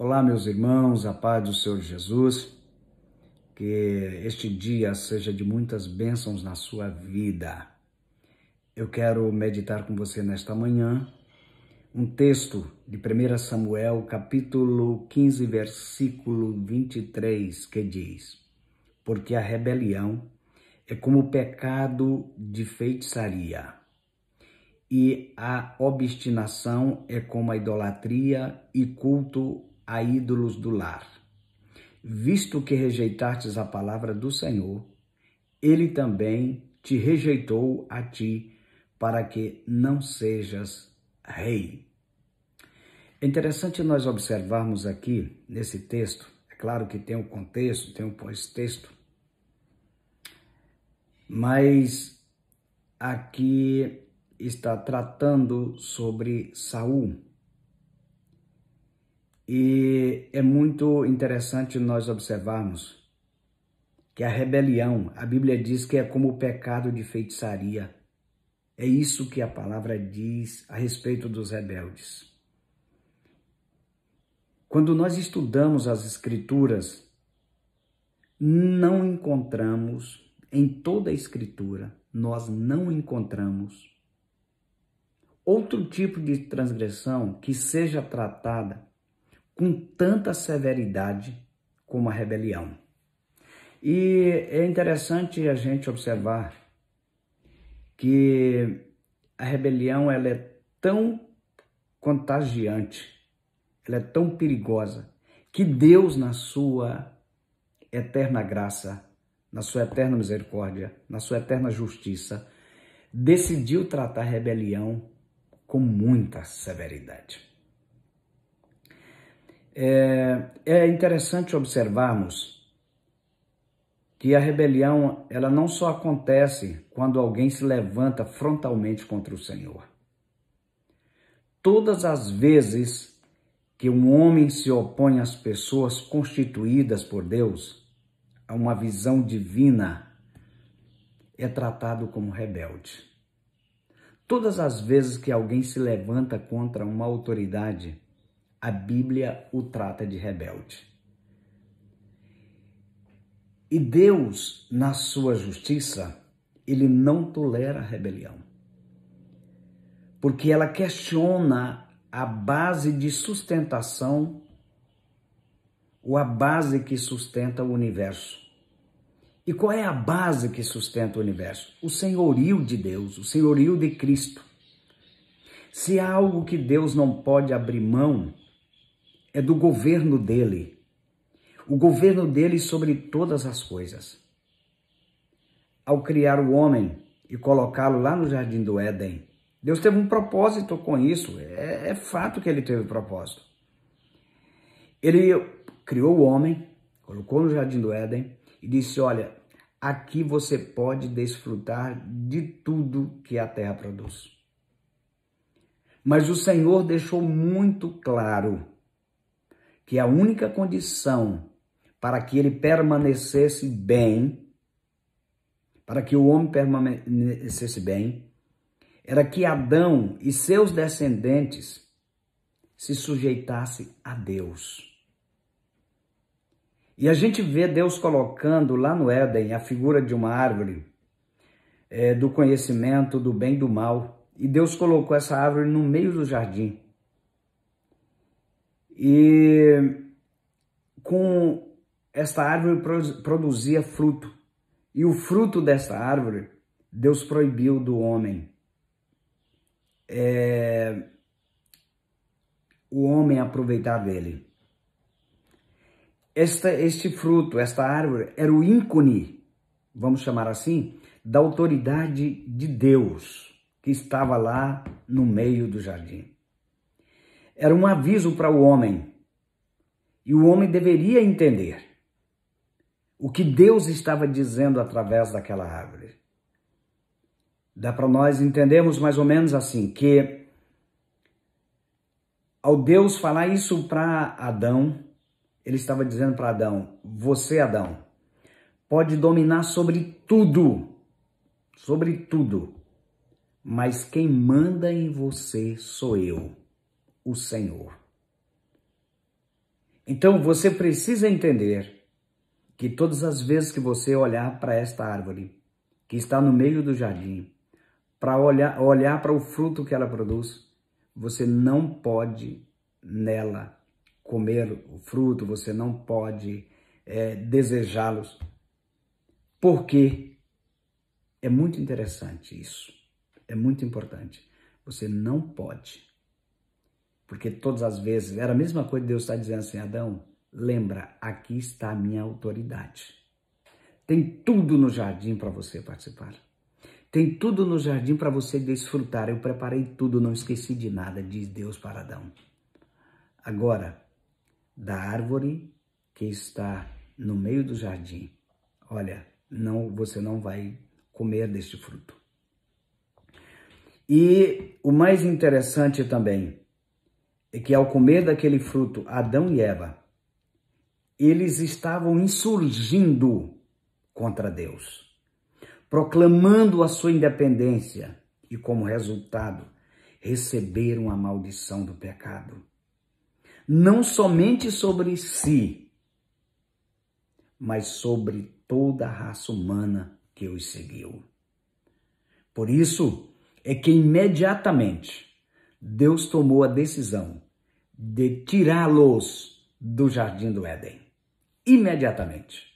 Olá, meus irmãos, a paz do Senhor Jesus, que este dia seja de muitas bênçãos na sua vida. Eu quero meditar com você nesta manhã um texto de 1 Samuel, capítulo 15, versículo 23, que diz: porque a rebelião é como o pecado de feitiçaria, e a obstinação é como a idolatria e culto a ídolos do lar. Visto que rejeitastes a palavra do Senhor, ele também te rejeitou a ti, para que não sejas rei. É interessante nós observarmos aqui, nesse texto, é claro que tem o contexto, tem o pós-texto, mas aqui está tratando sobre Saul. E é muito interessante nós observarmos que a rebelião, a Bíblia diz que é como o pecado de feitiçaria. É isso que a palavra diz a respeito dos rebeldes. Quando nós estudamos as Escrituras, não encontramos, em toda a Escritura, nós não encontramos outro tipo de transgressão que seja tratada com tanta severidade como a rebelião. E é interessante a gente observar que a rebelião ela é tão contagiante, ela é tão perigosa, que Deus, na sua eterna graça, na sua eterna misericórdia, na sua eterna justiça, decidiu tratar a rebelião com muita severidade. É interessante observarmos que a rebelião ela não só acontece quando alguém se levanta frontalmente contra o Senhor. Todas as vezes que um homem se opõe às pessoas constituídas por Deus, a uma visão divina, é tratado como rebelde. Todas as vezes que alguém se levanta contra uma autoridade, a Bíblia o trata de rebelde. E Deus, na sua justiça, ele não tolera a rebelião. Porque ela questiona a base de sustentação ou a base que sustenta o universo. E qual é a base que sustenta o universo? O senhorio de Deus, o senhorio de Cristo. Se há algo que Deus não pode abrir mão, é do governo dele. O governo dele sobre todas as coisas. Ao criar o homem e colocá-lo lá no Jardim do Éden, Deus teve um propósito com isso. É fato que ele teve propósito. Ele criou o homem, colocou no Jardim do Éden e disse: olha, aqui você pode desfrutar de tudo que a terra produz. Mas o Senhor deixou muito claro que a única condição para que ele permanecesse bem, para que o homem permanecesse bem, era que Adão e seus descendentes se sujeitassem a Deus. E a gente vê Deus colocando lá no Éden a figura de uma árvore do conhecimento do bem e do mal. E Deus colocou essa árvore no meio do jardim. E com esta árvore produzia fruto. E o fruto dessa árvore, Deus proibiu do homem. O homem aproveitar dele. Este fruto, esta árvore, era o ícone, vamos chamar assim, da autoridade de Deus, que estava lá no meio do jardim. Era um aviso para o homem. E o homem deveria entender o que Deus estava dizendo através daquela árvore. Dá para nós entendermos mais ou menos assim, que ao Deus falar isso para Adão, ele estava dizendo para Adão: você, Adão, pode dominar sobre tudo, mas quem manda em você sou eu, o Senhor. Então você precisa entender que todas as vezes que você olhar para esta árvore, que está no meio do jardim, para olhar para o fruto que ela produz, você não pode nela comer o fruto, você não pode desejá-los. Por quê? É muito interessante isso, é muito importante. Você não pode, porque todas as vezes, era a mesma coisa de Deus estar dizendo assim, Adão, lembra, aqui está a minha autoridade. Tem tudo no jardim para você participar. Tem tudo no jardim para você desfrutar. Eu preparei tudo, não esqueci de nada, diz Deus para Adão. Agora, da árvore que está no meio do jardim, olha, você não vai comer deste fruto. E o mais interessante também é que ao comer daquele fruto, Adão e Eva, eles estavam insurgindo contra Deus, proclamando a sua independência e, como resultado, receberam a maldição do pecado. Não somente sobre si, mas sobre toda a raça humana que os seguiu. Por isso é que imediatamente Deus tomou a decisão de tirá-los do jardim do Éden. Imediatamente.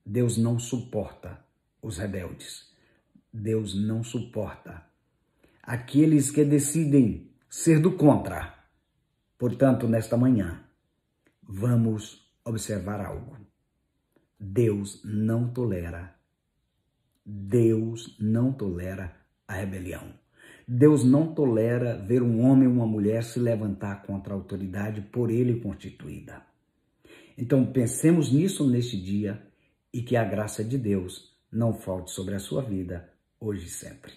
Deus não suporta os rebeldes. Deus não suporta aqueles que decidem ser do contra. Portanto, nesta manhã, vamos observar algo. Deus não tolera a rebelião. Deus não tolera ver um homem ou uma mulher se levantar contra a autoridade por ele constituída. Então, pensemos nisso neste dia e que a graça de Deus não falte sobre a sua vida, hoje e sempre.